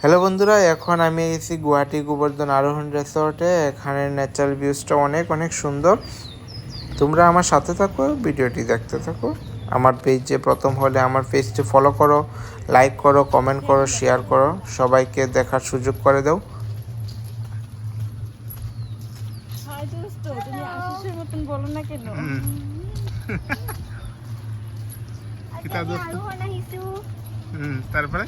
Hello বন্ধুরা, এখন আমি এসেছি গুয়াহাটি গোবর্ধন আরোহণ রিসর্টে। এখানে ন্যাচারাল ভিউজটা অনেক অনেক সুন্দর। তোমরা আমার সাথে থাকো, ভিডিওটি দেখতে থাকো। আমার পেজে প্রথম হলে আমার পেজটি ফলো করো, লাইক করো, কমেন্ট করো, শেয়ার করো, সবাইকে দেখার সুযোগ করে দাও। তারপরে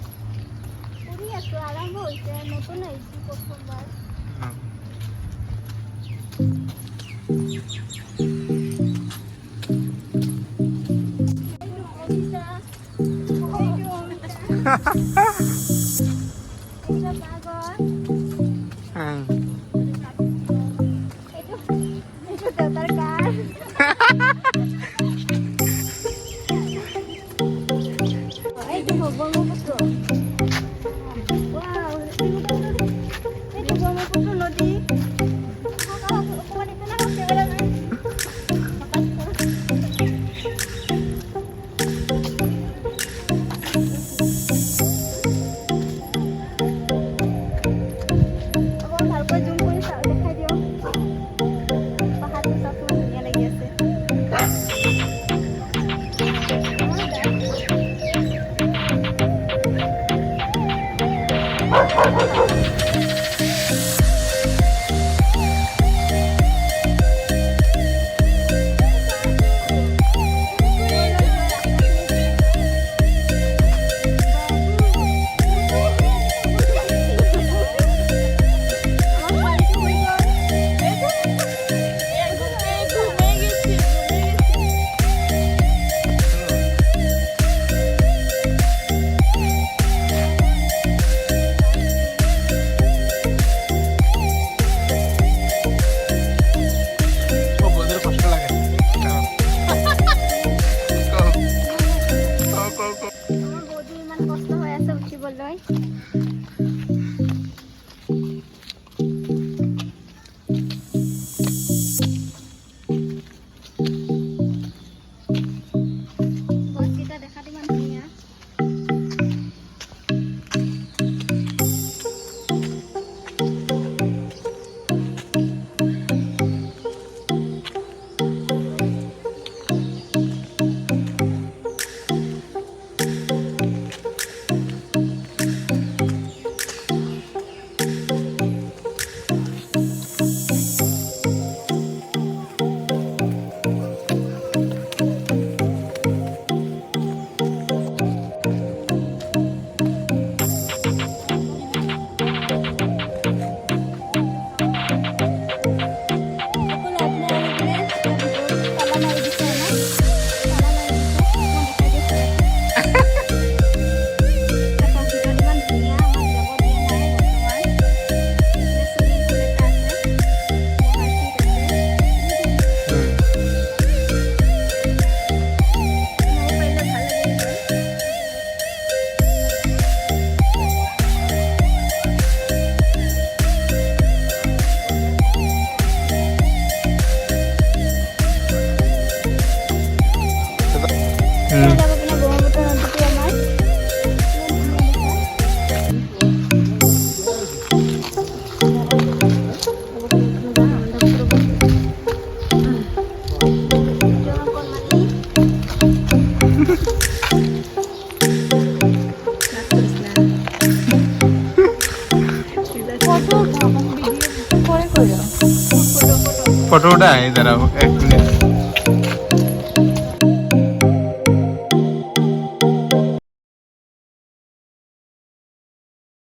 ফটোটা দাঁড়াও 1 মিনিট।